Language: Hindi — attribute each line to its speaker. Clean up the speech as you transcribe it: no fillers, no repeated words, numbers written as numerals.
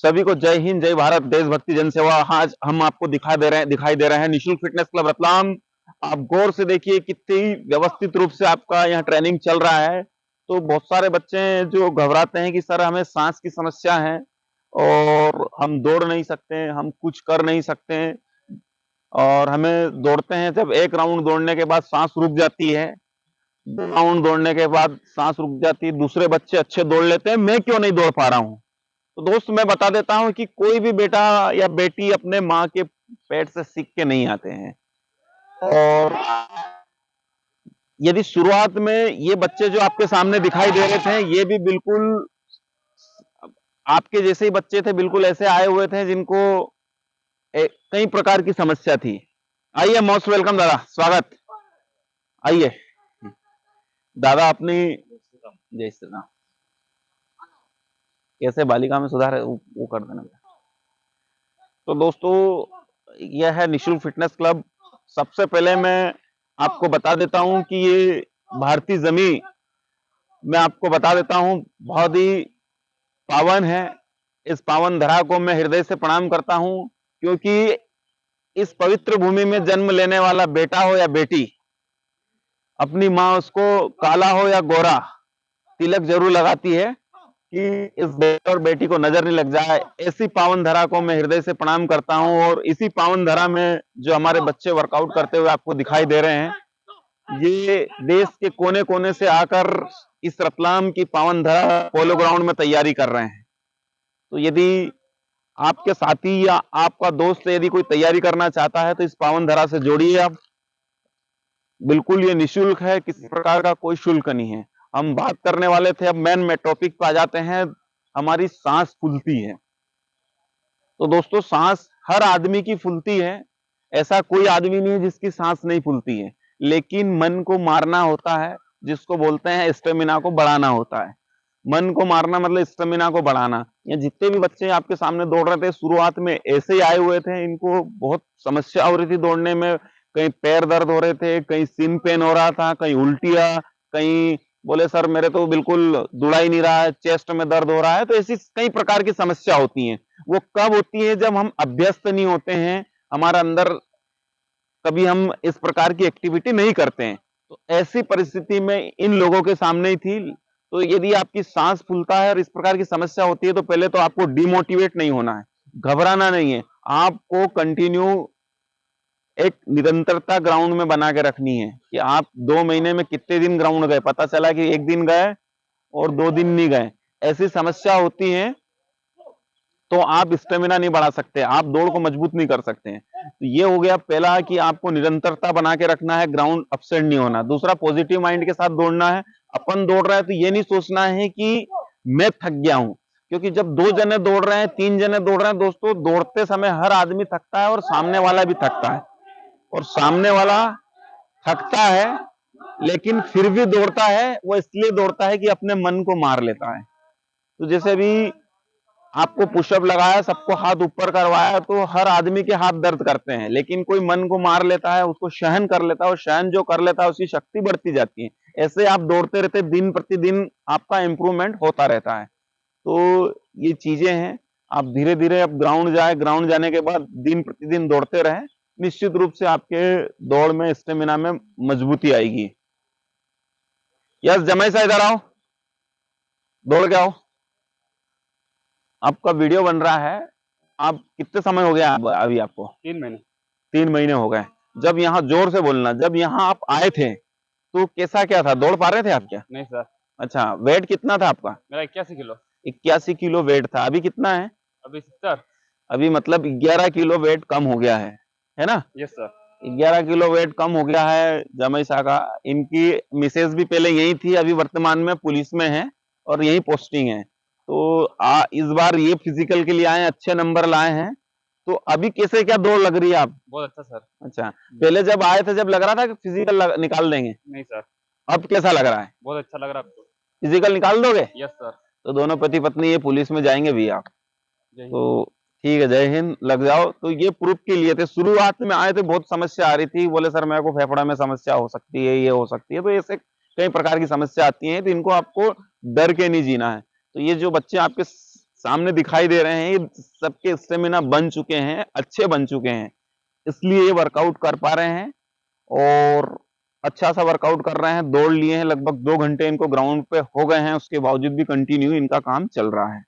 Speaker 1: सभी को जय हिंद, जय भारत, देशभक्ति, जनसेवा। आज हम आपको दिखाई दे रहे हैं निशुल्क फिटनेस क्लब रतलाम। आप गौर से देखिए कितनी व्यवस्थित रूप से आपका यहाँ ट्रेनिंग चल रहा है। तो बहुत सारे बच्चे हैं जो घबराते हैं कि सर हमें सांस की समस्या है और हम दौड़ नहीं सकते, हम कुछ कर नहीं सकते, और हमें दौड़ते हैं जब एक राउंड दौड़ने के बाद सांस रुक जाती है, 2 राउंड दौड़ने के बाद सांस रुक जाती है, दूसरे बच्चे अच्छे दौड़ लेते हैं, मैं क्यों नहीं दौड़ पा रहा हूँ। तो दोस्त मैं बता देता हूं कि कोई भी बेटा या बेटी अपने माँ के पेट से सीख के नहीं आते हैं। और यदि शुरुआत में ये बच्चे जो आपके सामने दिखाई दे रहे थे, ये भी बिल्कुल आपके जैसे ही बच्चे थे, बिल्कुल ऐसे आए हुए थे जिनको कई प्रकार की समस्या थी। आइए, मोस्ट वेलकम दादा, स्वागत। आइए दादा, अपनी जय श्री राम। कैसे बालिका में सुधार है वो कर देना। तो दोस्तों, यह है निशुल्क फिटनेस क्लब। सबसे पहले मैं आपको बता देता हूं कि ये भारतीय जमीन, मैं आपको बता देता हूं, बहुत ही पावन है। इस पावन धरा को मैं हृदय से प्रणाम करता हूं, क्योंकि इस पवित्र भूमि में जन्म लेने वाला बेटा हो या बेटी, अपनी माँ उसको काला हो या गोरा तिलक जरूर लगाती है कि इस बेटे और बेटी को नजर नहीं लग जाए। ऐसी पावन धरा को मैं हृदय से प्रणाम करता हूं। और इसी पावन धरा में जो हमारे बच्चे वर्कआउट करते हुए आपको दिखाई दे रहे हैं, ये देश के कोने कोने से आकर इस रतलाम की पावन धरा पोलो ग्राउंड में तैयारी कर रहे हैं। तो यदि आपके साथी या आपका दोस्त यदि कोई तैयारी करना चाहता है तो इस पावन धरा से जोड़िए आप। बिल्कुल ये निशुल्क है, किसी प्रकार का कोई शुल्क नहीं है। हम बात करने वाले थे, अब मेन टॉपिक पे आ जाते हैं। हमारी सांस फूलती है। तो दोस्तों, सांस हर आदमी की फूलती है, ऐसा कोई आदमी नहीं है जिसकी सांस नहीं फूलती है। लेकिन मन को मारना होता है, जिसको बोलते हैं स्टेमिना को बढ़ाना होता है। मन को मारना मतलब स्टेमिना को बढ़ाना। ये जितने भी बच्चे आपके सामने दौड़ रहे थे, शुरुआत में ऐसे ही आए हुए थे, इनको बहुत समस्या हो रही थी दौड़ने में। कहीं पैर दर्द हो रहे थे, कहीं सिन पेन हो रहा था, कहीं उल्टियां, कहीं बोले सर मेरे तो बिल्कुल दुड़ा ही नहीं रहा है, चेस्ट में दर्द हो रहा है। तो ऐसी कई प्रकार की समस्या होती हैं। वो कब होती है? जब हम अभ्यस्त नहीं होते हैं, हमारा अंदर कभी हम इस प्रकार की एक्टिविटी नहीं करते हैं। तो ऐसी परिस्थिति में इन लोगों के सामने ही थी। तो यदि आपकी सांस फूलता है और इस प्रकार की समस्या होती है, तो पहले तो आपको डिमोटिवेट नहीं होना है, घबराना नहीं है। आपको कंटिन्यू एक निरंतरता ग्राउंड में बना के रखनी है कि आप 2 महीने में कितने दिन ग्राउंड गए। पता चला कि 1 दिन गए और 2 दिन नहीं गए, ऐसी समस्या होती है। तो आप स्टेमिना नहीं बढ़ा सकते, आप दौड़ को मजबूत नहीं कर सकते हैं। तो ये हो गया पहला कि आपको निरंतरता बना के रखना है, ग्राउंड अपसेट नहीं होना। दूसरा, पॉजिटिव माइंड के साथ दौड़ना है। अपन दौड़ रहा है तो ये नहीं सोचना है कि मैं थक गया हूं, क्योंकि जब 2 जने दौड़ रहे हैं, 3 जने दौड़ रहे हैं, दोस्तों दौड़ते समय हर आदमी थकता है और सामने वाला भी थकता है। और सामने वाला थकता है लेकिन फिर भी दौड़ता है, वो इसलिए दौड़ता है कि अपने मन को मार लेता है। तो जैसे अभी आपको पुशअप लगाया, सबको हाथ ऊपर करवाया, तो हर आदमी के हाथ दर्द करते हैं, लेकिन कोई मन को मार लेता है, उसको सहन कर लेता है, और सहन जो कर लेता है उसकी शक्ति बढ़ती जाती है। ऐसे आप दौड़ते रहते, दिन प्रतिदिन आपका इंप्रूवमेंट होता रहता है। तो ये चीजें हैं। आप धीरे धीरे अब ग्राउंड जाए, ग्राउंड जाने के बाद दिन प्रतिदिन दौड़ते रहे, निश्चित रूप से आपके दौड़ में, स्टेमिना में मजबूती आएगी। यस जमाई सा, इधर आओ, दौड़ के आओ। आपका वीडियो बन रहा है। आप कितने समय हो गया अभी आपको?
Speaker 2: 3 महीने।
Speaker 1: 3 महीने हो गए। जब यहाँ जोर से बोलना, जब यहाँ आप आए थे तो कैसा क्या था? दौड़ पा रहे थे आप क्या?
Speaker 2: नहीं सर।
Speaker 1: अच्छा, वेट कितना था आपका?
Speaker 2: मेरा 81 किलो।
Speaker 1: 81 किलो वेट था। अभी कितना है?
Speaker 2: अभी 70।
Speaker 1: अभी मतलब 11 किलो वेट कम हो गया है ना?
Speaker 2: Yes sir.
Speaker 1: 11 किलो वेट कम हो गया है जमाई शाह का। इनकी मिसेज भी पहले यही थी, अभी वर्तमान में पुलिस में है और यही पोस्टिंग है। तो इस बार ये फिजिकल के लिए आए, अच्छे नंबर लाए हैं। तो अभी कैसे क्या दौड़ लग रही है आप?
Speaker 2: बहुत अच्छा सर।
Speaker 1: अच्छा, पहले जब आए थे, जब लग रहा था कि फिजिकल निकाल देंगे,
Speaker 2: नहीं सर।
Speaker 1: अब कैसा लग रहा है?
Speaker 2: बहुत अच्छा लग रहा है आपको।
Speaker 1: फिजिकल निकाल दोगे?
Speaker 2: Yes sir.
Speaker 1: तो दोनों पति पत्नी ये पुलिस में जाएंगे भी आप।
Speaker 2: जय हिंद।
Speaker 1: तो ठीक है, जय हिंद, लग जाओ। तो ये प्रूफ के लिए थे। शुरुआत में आए थे, बहुत समस्या आ रही थी, बोले सर मेरे को फेफड़ा में समस्या हो सकती है, ये हो सकती है। तो ऐसे कई प्रकार की समस्या आती है, तो इनको आपको डर के नहीं जीना है। तो ये जो बच्चे आपके सामने दिखाई दे रहे हैं, ये सबके स्टेमिना बन चुके हैं, अच्छे बन चुके हैं, इसलिए ये वर्कआउट कर पा रहे हैं और अच्छा सा वर्कआउट कर रहे हैं। दौड़ लिए हैं, लगभग 2 घंटे इनको ग्राउंड पे हो गए हैं, उसके बावजूद भी कंटिन्यू इनका काम चल रहा है।